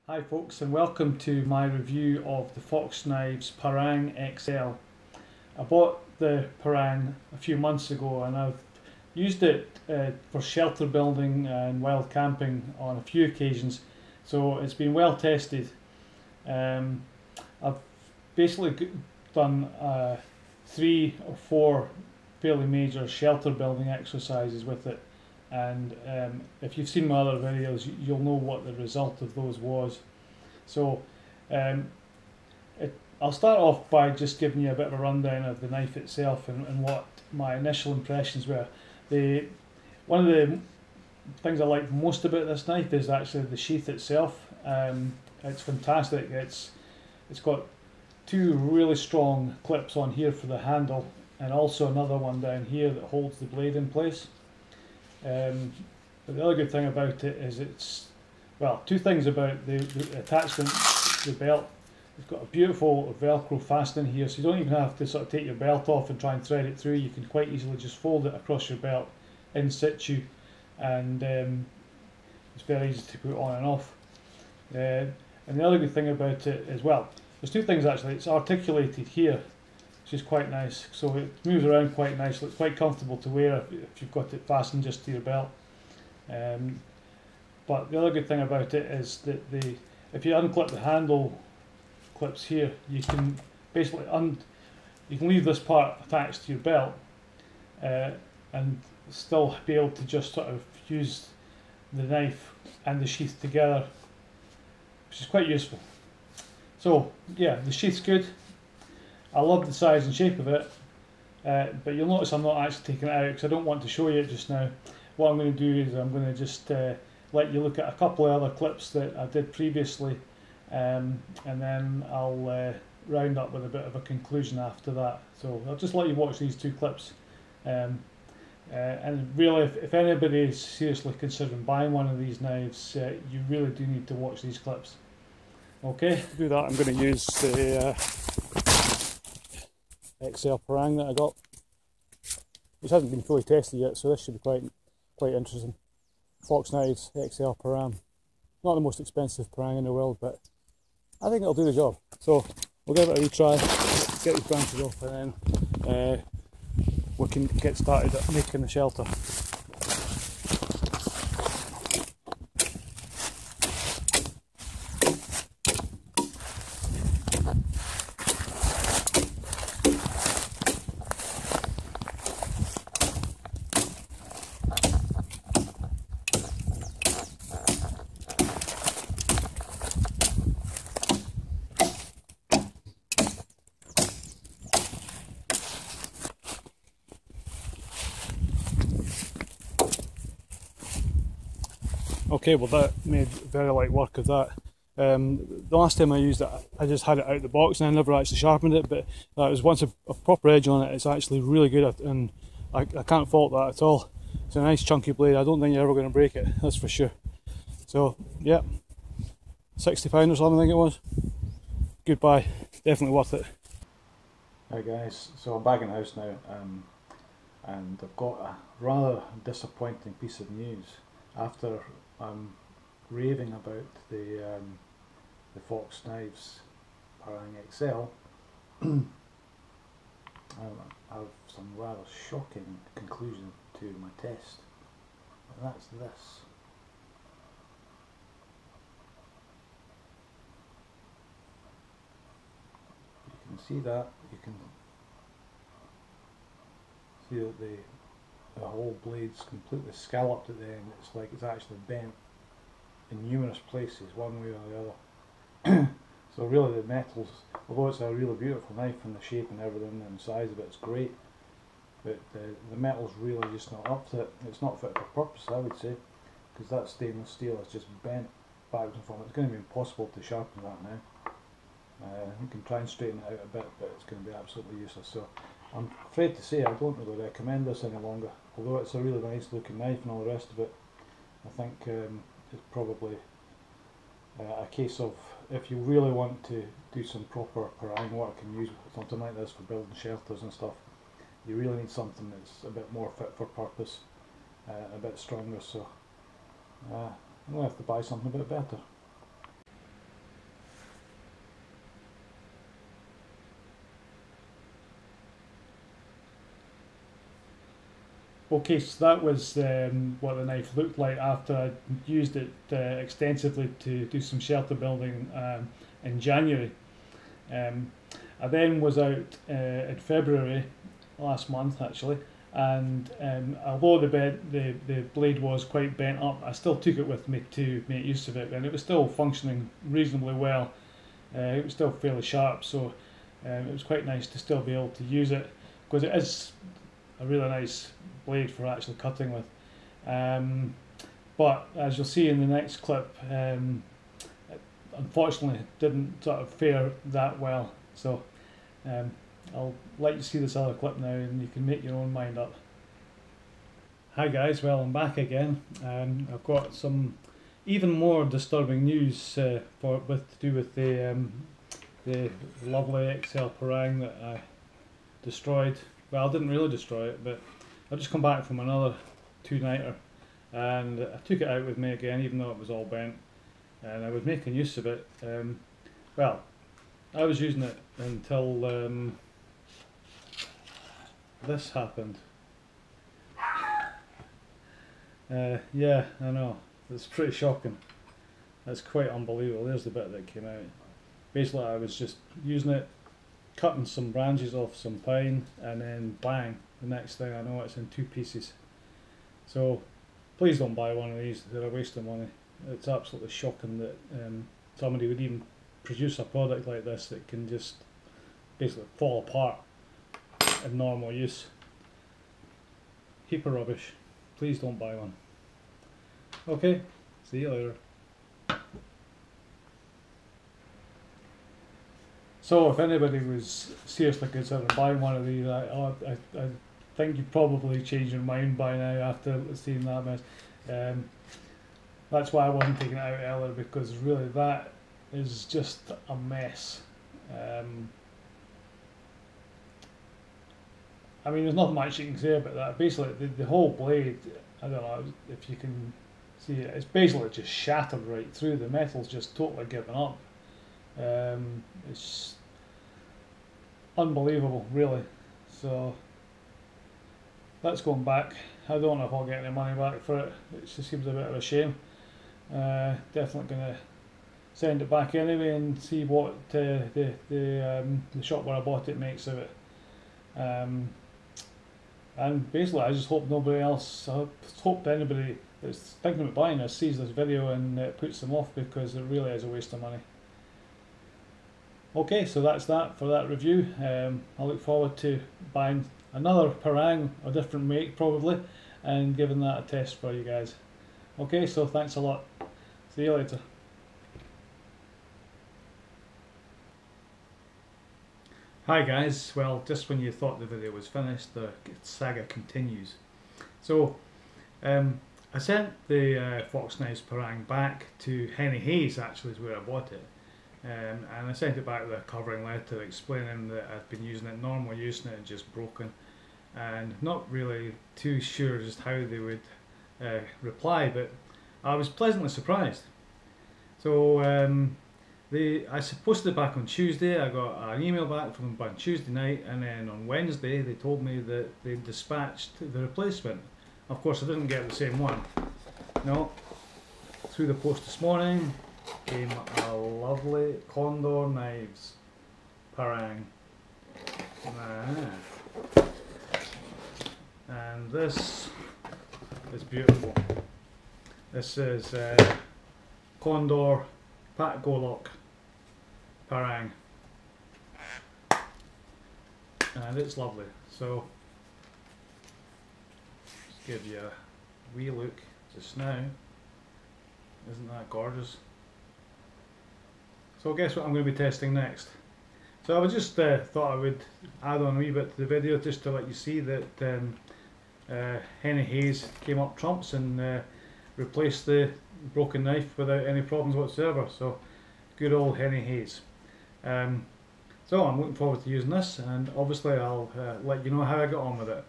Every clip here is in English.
Hi folks, and welcome to my review of the Fox Knives Parang XL. I bought the Parang a few months ago and I've used it for shelter building and wild camping on a few occasions, so it's been well tested. I've basically done 3 or 4 fairly major shelter building exercises with it, and if you've seen my other videos you'll know what the result of those was. So I'll start off by just giving you a bit of a rundown of the knife itself and what my initial impressions were. One of the things I like most about this knife is actually the sheath itself. It's fantastic. It's got 2 really strong clips on here for the handle, and also another one down here that holds the blade in place. But the other good thing about it is well, 2 things about the attachment, the belt. It's got a beautiful Velcro fastening here, so you don't even have to sort of take your belt off and try and thread it through. You can quite easily just fold it across your belt in situ, and it's very easy to put on and off. And the other good thing about it as well, there's 2 things actually. It's articulated here, which is quite nice, so it moves around quite nicely. It's quite comfortable to wear if you've got it fastened just to your belt. But the other good thing about it is that if you unclip the handle clips here, you can basically you can leave this part attached to your belt and still be able to just sort of use the knife and the sheath together, which is quite useful. So yeah, the sheath's good. I love the size and shape of it, but you'll notice I'm not actually taking it out because I don't want to show you it just now. What I'm going to do is I'm going to just let you look at a couple of other clips that I did previously, and then I'll round up with a bit of a conclusion after that. So I'll just let you watch these 2 clips, and really if anybody is seriously considering buying one of these knives, you really do need to watch these clips. Okay, to do that I'm going to use the XL Parang that I got, which hasn't been fully tested yet, so this should be quite interesting. Fox Knives XL Parang. Not the most expensive Parang in the world, but I think it'll do the job. So we'll give it a retry, get these branches off, and then we can get started at making the shelter. Okay, well that made very light work of that. The last time I used it, I just had it out of the box and I never actually sharpened it, but that was once a proper edge on it. It's actually really good at, and I can't fault that at all. It's a nice chunky blade. I don't think you're ever going to break it, that's for sure. So yeah, £60 or something I think it was. Goodbye, definitely worth it. Hi guys, so I'm back in the house now, and I've got a rather disappointing piece of news. After I'm raving about the Fox Knives Parang XL, I have some rather shocking conclusion to my test, and that's this. You can see that, you can see that the whole blade's completely scalloped at the end. It's like it's actually bent in numerous places, one way or the other. So really the metals, although it's a really beautiful knife and the shape and everything and the size of it's great, but the metal's really just not up to it. It's not fit for purpose, I would say, because that stainless steel is just bent backwards and forwards. It's going to be impossible to sharpen that now. You can try and straighten it out a bit, but it's going to be absolutely useless. So I'm afraid to say I don't really recommend this any longer. Although it's a really nice looking knife and all the rest of it, I think it's probably a case of, if you really want to do some proper Parang work and use something like this for building shelters and stuff, you really need something that's a bit more fit for purpose, a bit stronger. So I'm going to have to buy something a bit better. Okay, so that was what the knife looked like after I used it extensively to do some shelter building in January. I then was out in February last month actually, and although the blade was quite bent up, I still took it with me to make use of it, and it was still functioning reasonably well. It was still fairly sharp, so it was quite nice to still be able to use it, because it is a really nice blade for actually cutting with. But as you'll see in the next clip, it unfortunately didn't sort of fare that well. So I'll let you see this other clip now and you can make your own mind up. Hi guys, well I'm back again. I've got some even more disturbing news to do with the lovely XL Parang that I destroyed. Well, I didn't really destroy it, but I just come back from another two-nighter and I took it out with me again, even though it was all bent, and I was making use of it. Well, I was using it until this happened. Yeah, I know, it's pretty shocking. That's quite unbelievable. There's the bit that came out. Basically, I was just using it, cutting some branches off some pine, and then bang, the next thing I know it's in two pieces. So please don't buy one of these, they're a waste of money. It's absolutely shocking that somebody would even produce a product like this that can just basically fall apart in normal use. Heap of rubbish. Please don't buy one. Okay, see you later. So if anybody was seriously considering buying one of these, I think you'd probably change your mind by now after seeing that mess. That's why I wasn't taking it out earlier, because really that is just a mess. I mean, there's not much you can say about that. Basically, the whole blade, I don't know if you can see it, it's basically just shattered right through. The metal's just totally given up. It's unbelievable, really. So that's going back. I don't know if I'll get any money back for it. It just seems a bit of a shame. Definitely going to send it back anyway and see what the shop where I bought it makes of it. And basically, I just hope nobody else, I hope anybody that's thinking about buying this sees this video and it puts them off, because it really is a waste of money. Okay, so that's that for that review. I look forward to buying another Parang, a different make probably, and giving that a test for you guys. Okay, so thanks a lot. See you later. Hi guys, well just when you thought the video was finished, the saga continues. So I sent the Fox Knives Parang back to Henny Hayes, actually is where I bought it. And I sent it back with a covering letter explaining that I've been using it normal use and it had just broken, and not really too sure just how they would reply, but I was pleasantly surprised. So I posted it back on Tuesday. I got an email back from them on Tuesday night, and then on Wednesday they told me that they dispatched the replacement. Of course I didn't get the same one. No, through the post this morning came a lovely Condor Knives Parang. And this is beautiful. This is Condor Pat Golok Parang, and it's lovely. So just give you a wee look just now. Isn't that gorgeous? So guess what I'm going to be testing next. So I was just thought I would add on a wee bit to the video just to let you see that Henny Hayes came up trumps and replaced the broken knife without any problems whatsoever. So good old Henny Hayes. So I'm looking forward to using this, and obviously I'll let you know how I got on with it.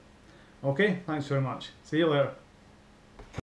Okay, thanks very much. See you later.